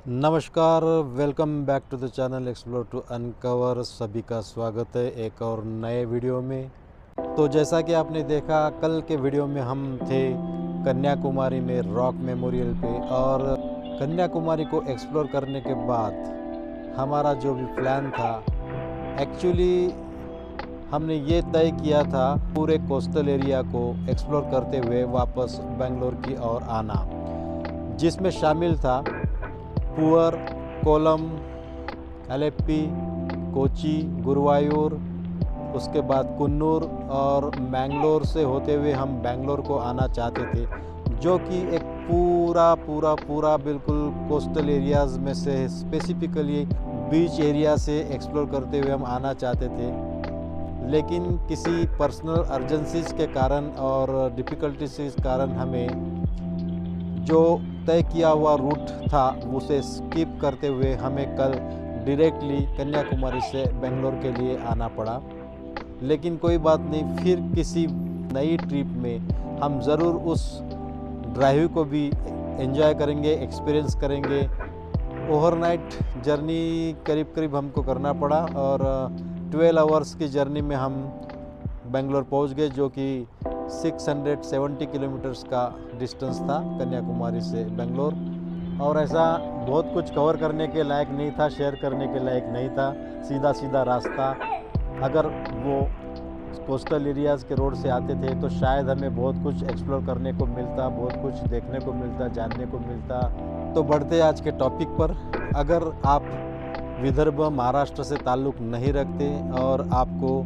नमस्कार, welcome back to the channel explore to uncover. सभी का स्वागत है एक और नए वीडियो में। तो जैसा कि आपने देखा, कल के वीडियो में हम थे कन्याकुमारी में रॉक मेमोरियल पे, और कन्याकुमारी को एक्सप्लोर करने के बाद हमारा जो भी प्लान था, एक्चुअली हमने ये तय किया था पूरे कोस्टल एरिया को एक्सप्लोर करते हुए वापस बेंगलोर की ओर आना, जिसमें शामिल था पूअर, कोलम, एलेप्पी, कोची, गुरुवायूर, उसके बाद कुन्नूर और मैंगलोर से होते हुए हम बेंगलोर को आना चाहते थे, जो कि एक पूरा बिल्कुल कोस्टल एरियाज़ में से स्पेसिफिकली बीच एरिया से एक्सप्लोर करते हुए हम आना चाहते थे। लेकिन किसी पर्सनल अर्जेंसीज़ के कारण और डिफ़िकल्टीज़ के कारण हमें जो तय किया हुआ रूट था उसे स्किप करते हुए हमें कल डायरेक्टली कन्याकुमारी से बेंगलोर के लिए आना पड़ा। लेकिन कोई बात नहीं, फिर किसी नई ट्रिप में हम ज़रूर उस ड्राइव को भी एंजॉय करेंगे, एक्सपीरियंस करेंगे। ओवरनाइट जर्नी करीब हमको करना पड़ा और 12 आवर्स की जर्नी में हम बेंगलोर पहुंच गए, जो कि 670 किलोमीटर्स का डिस्टेंस था कन्याकुमारी से बेंगलोर। और ऐसा बहुत कुछ कवर करने के लायक नहीं था, शेयर करने के लायक नहीं था। सीधा रास्ता, अगर वो कोस्टल एरियाज़ के रोड से आते थे तो शायद हमें बहुत कुछ एक्सप्लोर करने को मिलता, बहुत कुछ देखने को मिलता, जानने को मिलता। तो बढ़ते आज के टॉपिक पर। अगर आप विदर्भ महाराष्ट्र से ताल्लुक़ नहीं रखते और आपको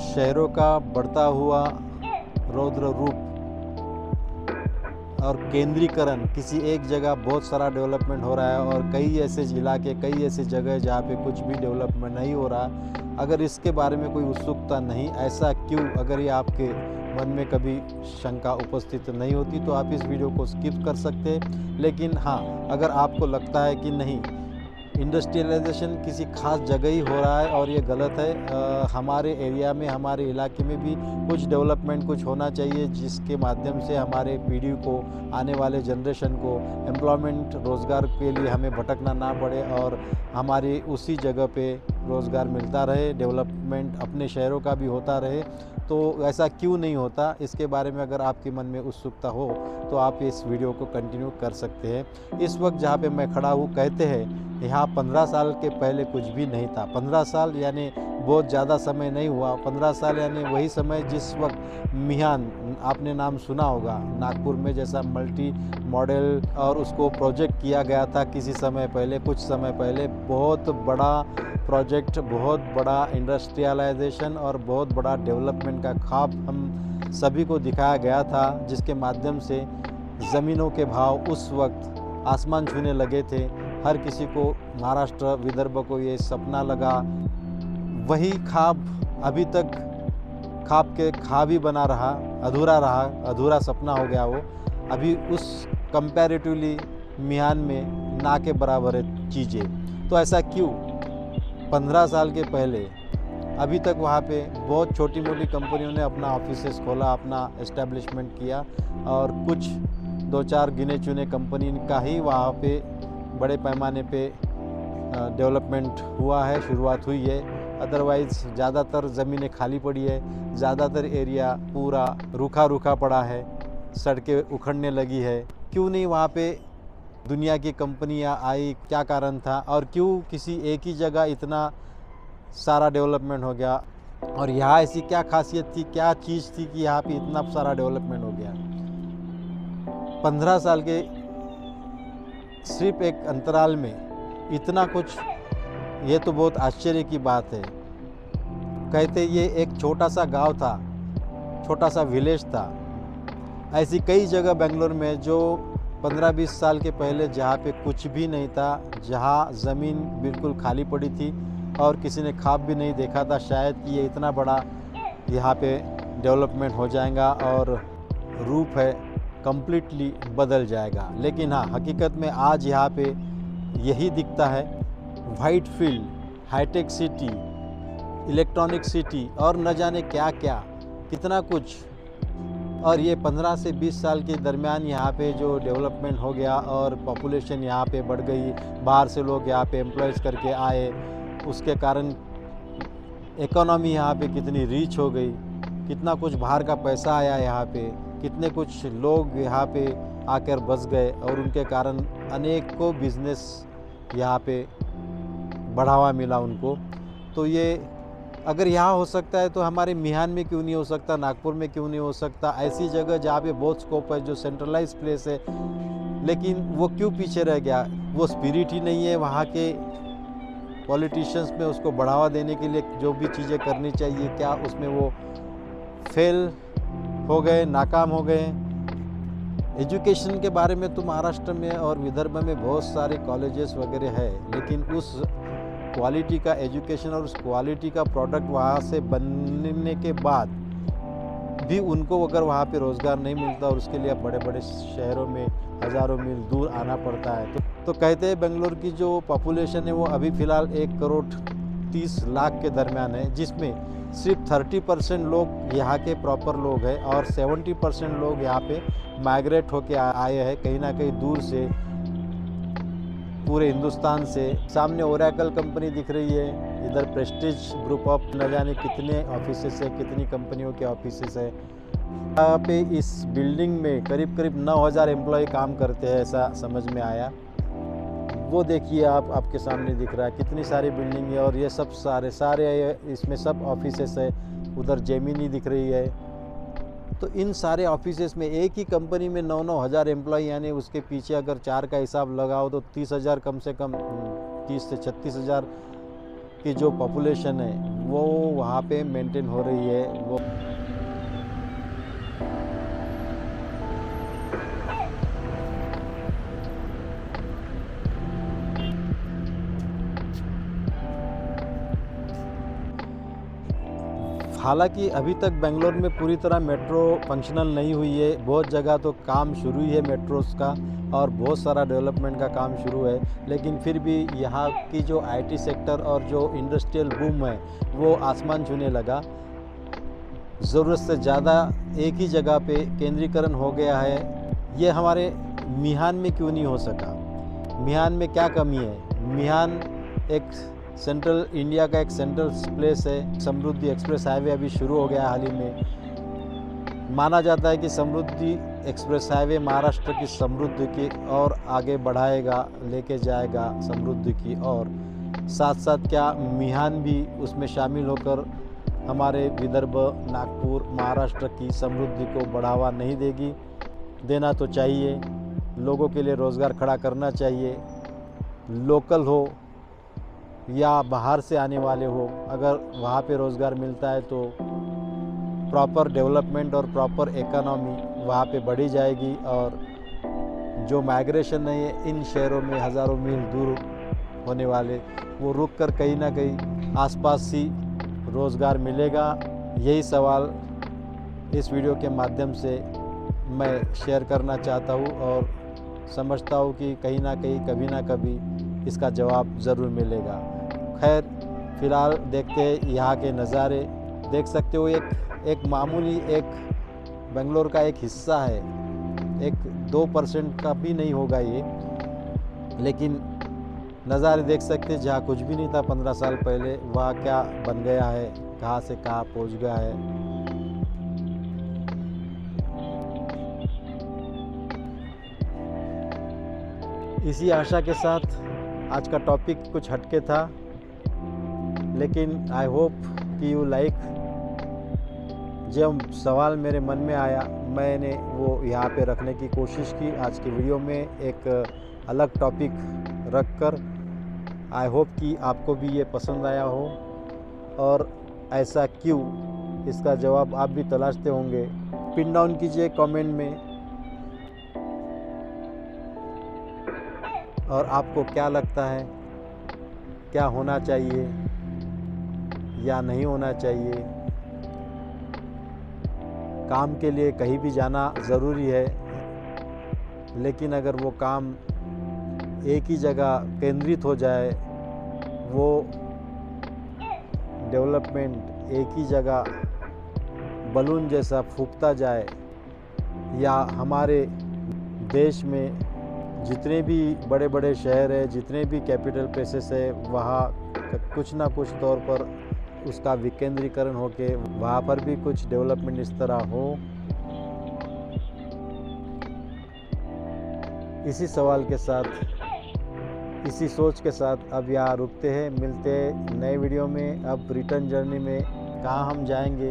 शहरों का बढ़ता हुआ रौद्र रूप और केंद्रीकरण, किसी एक जगह बहुत सारा डेवलपमेंट हो रहा है और कई ऐसे इलाके, कई ऐसी जगह जहाँ पे कुछ भी डेवलपमेंट नहीं हो रहा, अगर इसके बारे में कोई उत्सुकता नहीं, ऐसा क्यों, अगर ये आपके मन में कभी शंका उपस्थित नहीं होती तो आप इस वीडियो को स्किप कर सकते हैं। लेकिन हाँ, अगर आपको लगता है कि नहीं, इंडस्ट्रियलाइजेशन किसी खास जगह ही हो रहा है और ये गलत है, हमारे एरिया में, हमारे इलाके में भी कुछ डेवलपमेंट कुछ होना चाहिए, जिसके माध्यम से हमारे पीढ़ी को, आने वाले जनरेशन को एम्प्लॉयमेंट, रोज़गार के लिए हमें भटकना ना पड़े और हमारी उसी जगह पे रोज़गार मिलता रहे, डेवलपमेंट अपने शहरों का भी होता रहे। तो ऐसा क्यों नहीं होता, इसके बारे में अगर आपके मन में उत्सुकता हो तो आप इस वीडियो को कंटिन्यू कर सकते हैं। इस वक्त जहाँ पे मैं खड़ा हूँ, कहते हैं यहाँ 15 साल के पहले कुछ भी नहीं था। 15 साल यानी बहुत ज़्यादा समय नहीं हुआ। 15 साल यानी वही समय जिस वक्त मिहान, आपने नाम सुना होगा, नागपुर में जैसा मल्टी मॉडल और उसको प्रोजेक्ट किया गया था किसी समय पहले, कुछ समय पहले। बहुत बड़ा प्रोजेक्ट, बहुत बड़ा इंडस्ट्रियलाइजेशन और बहुत बड़ा डेवलपमेंट का ख्वाब हम सभी को दिखाया गया था, जिसके माध्यम से ज़मीनों के भाव उस वक्त आसमान छूने लगे थे। हर किसी को, महाराष्ट्र, विदर्भ को ये सपना लगा। वही ख्वाब अभी तक ख्वाब ही बना रहा, अधूरा सपना हो गया वो। अभी उस कंपैरेटिवली मिहान में ना के बराबर है चीज़ें। तो ऐसा क्यों? 15 साल के पहले अभी तक वहाँ पे बहुत छोटी मोटी कंपनियों ने अपना ऑफिसेस खोला, अपना एस्टेब्लिशमेंट किया, और कुछ 2-4 गिने चुने कंपनी का ही वहाँ पे बड़े पैमाने पे डेवलपमेंट हुआ है, शुरुआत हुई है। अदरवाइज़ ज़्यादातर ज़मीनें खाली पड़ी है, ज़्यादातर एरिया पूरा रूखा पड़ा है, सड़कें उखड़ने लगी है। क्यों नहीं वहाँ पे दुनिया की कंपनियाँ आई, क्या कारण था, और क्यों किसी एक ही जगह इतना सारा डेवलपमेंट हो गया, और यहाँ ऐसी क्या खासियत थी, क्या चीज़ थी कि यहाँ पे इतना सारा डेवलपमेंट हो गया। 15 साल के सिर्फ एक अंतराल में इतना कुछ, ये तो बहुत आश्चर्य की बात है। कहते ये एक छोटा सा गांव था, छोटा सा विलेज था। ऐसी कई जगह बेंगलोर में जो 15-20 साल के पहले जहाँ पे कुछ भी नहीं था, जहाँ ज़मीन बिल्कुल खाली पड़ी थी और किसी ने ख्वाब भी नहीं देखा था शायद कि ये इतना बड़ा यहाँ पे डेवलपमेंट हो जाएगा और रूप है कम्प्लीटली बदल जाएगा। लेकिन हाँ, हकीकत में आज यहाँ पे यही दिखता है। वाइट फील्ड, हाईटेक सिटी, इलेक्ट्रॉनिक सिटी और न जाने क्या क्या, कितना कुछ और ये 15 से 20 साल के दरमियान यहाँ पे जो डेवलपमेंट हो गया और पॉपुलेशन यहाँ पे बढ़ गई, बाहर से लोग यहाँ पे एम्प्लॉयज़ करके आए, उसके कारण इकोनॉमी यहाँ पे कितनी रीच हो गई, कितना कुछ बाहर का पैसा आया यहाँ पे, कितने कुछ लोग यहाँ पे आकर बस गए और उनके कारण अनेकों बिजनेस यहाँ पे बढ़ावा मिला उनको। तो ये अगर यहाँ हो सकता है तो हमारे मिहान में क्यों नहीं हो सकता, नागपुर में क्यों नहीं हो सकता। ऐसी जगह जहाँ पे बहुत स्कोप है, जो सेंट्रलाइज प्लेस है, लेकिन वो क्यों पीछे रह गया। वो स्पिरिट ही नहीं है वहाँ के पॉलिटिशियंस में उसको बढ़ावा देने के लिए जो भी चीज़ें करनी चाहिए, क्या उसमें वो फेल हो गए, नाकाम हो गए। एजुकेशन के बारे में तो महाराष्ट्र में और विदर्भ में बहुत सारे कॉलेजेस वगैरह है, लेकिन उस क्वालिटी का एजुकेशन और उस क्वालिटी का प्रोडक्ट वहाँ से बनने के बाद भी उनको अगर वहाँ पे रोज़गार नहीं मिलता और उसके लिए बड़े बड़े शहरों में हज़ारों मील दूर आना पड़ता है। तो कहते हैं बेंगलोर की जो पॉपुलेशन है वो अभी फ़िलहाल 1,30,00,000 के दरमियान है, जिसमें सिर्फ 30% लोग यहाँ के प्रॉपर लोग हैं और 70% लोग यहाँ पे माइग्रेट होके आए हैं कहीं ना कहीं दूर से, पूरे हिंदुस्तान से। सामने ओरेकल कंपनी दिख रही है, इधर प्रेस्टीज ग्रुप ऑफ न जाने कितने ऑफिसेस है, कितनी कंपनियों के ऑफिसेस है। यहाँ पे इस बिल्डिंग में करीब करीब 9,000 एम्प्लॉय काम करते हैं, ऐसा समझ में आया। वो देखिए आप, आपके सामने दिख रहा है कितनी सारी बिल्डिंग है और ये सब सारे इसमें सब ऑफिसेस है। उधर जेमिनी दिख रही है। तो इन सारे ऑफिसेस में एक ही कंपनी में 9-9 हज़ार एम्प्लॉय, यानी उसके पीछे अगर 4 का हिसाब लगाओ तो 30,000 कम से कम 30 से 36,000 की जो पॉपुलेशन है वो वहाँ पे मेंटेन हो रही है। वो हालांकि अभी तक बेंगलोर में पूरी तरह मेट्रो फंक्शनल नहीं हुई है। बहुत जगह तो काम शुरू ही है मेट्रोस का और बहुत सारा डेवलपमेंट का काम शुरू है, लेकिन फिर भी यहाँ की जो आईटी सेक्टर और जो इंडस्ट्रियल बूम है वो आसमान छूने लगा। ज़रूरत से ज़्यादा एक ही जगह पे केंद्रीकरण हो गया है। ये हमारे मिहान में क्यों नहीं हो सका? मिहान में क्या कमी है? मिहान एक सेंट्रल इंडिया का एक सेंट्रल प्लेस है। समृद्धि एक्सप्रेस हाईवे अभी शुरू हो गया हाल ही में। माना जाता है कि समृद्धि एक्सप्रेस हाईवे महाराष्ट्र की समृद्धि की और आगे बढ़ाएगा, लेके जाएगा समृद्धि की। और साथ साथ क्या मिहान भी उसमें शामिल होकर हमारे विदर्भ, नागपुर, महाराष्ट्र की समृद्धि को बढ़ावा नहीं देगी? देना तो चाहिए। लोगों के लिए रोज़गार खड़ा करना चाहिए। लोकल हो या बाहर से आने वाले हो, अगर वहाँ पे रोज़गार मिलता है तो प्रॉपर डेवलपमेंट और प्रॉपर इकोनॉमी वहाँ पे बढ़ी जाएगी। और जो माइग्रेशन है इन शहरों में हज़ारों मील दूर होने वाले, वो रुक कर कहीं ना कहीं आसपास ही रोज़गार मिलेगा। यही सवाल इस वीडियो के माध्यम से मैं शेयर करना चाहता हूँ और समझता हूँ कि कहीं ना कहीं कभी ना कभी इसका जवाब ज़रूर मिलेगा। खैर फ़िलहाल देखते हैं यहाँ के नज़ारे। देख सकते हो एक मामूली एक बेंगलोर का एक हिस्सा है, एक 2% का भी नहीं होगा ये, लेकिन नज़ारे देख सकते हैं। जहाँ कुछ भी नहीं था 15 साल पहले, वहाँ क्या बन गया है, कहाँ से कहाँ पहुँच गया है। इसी आशा के साथ आज का टॉपिक कुछ हटके था, लेकिन आई होप कि यू लाइक। जब सवाल मेरे मन में आया मैंने वो यहाँ पे रखने की कोशिश की आज की वीडियो में, एक अलग टॉपिक रख कर। आई होप कि आपको भी ये पसंद आया हो और ऐसा क्यों, इसका जवाब आप भी तलाशते होंगे। पिन डाउन कीजिए कमेंट में। और आपको क्या लगता है, क्या होना चाहिए या नहीं होना चाहिए? काम के लिए कहीं भी जाना ज़रूरी है, लेकिन अगर वो काम एक ही जगह केंद्रित हो जाए, वो डेवलपमेंट एक ही जगह बलून जैसा फूंकता जाए, या हमारे देश में जितने भी बड़े बड़े शहर है, जितने भी कैपिटल प्लेसेस है, वहाँ कुछ ना कुछ तौर पर उसका विकेंद्रीकरण होके वहाँ पर भी कुछ डेवलपमेंट इस तरह हो। इसी सवाल के साथ, इसी सोच के साथ अब यहाँ रुकते हैं। मिलते हैं नए वीडियो में। अब रिटर्न जर्नी में कहाँ हम जाएंगे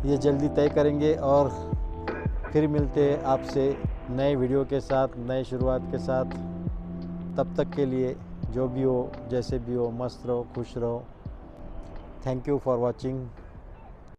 ये जल्दी तय करेंगे और फिर मिलते हैं आपसे नए वीडियो के साथ, नए शुरुआत के साथ। तब तक के लिए जो भी हो, जैसे भी हो, मस्त रहो, खुश रहो। Thank you for watching.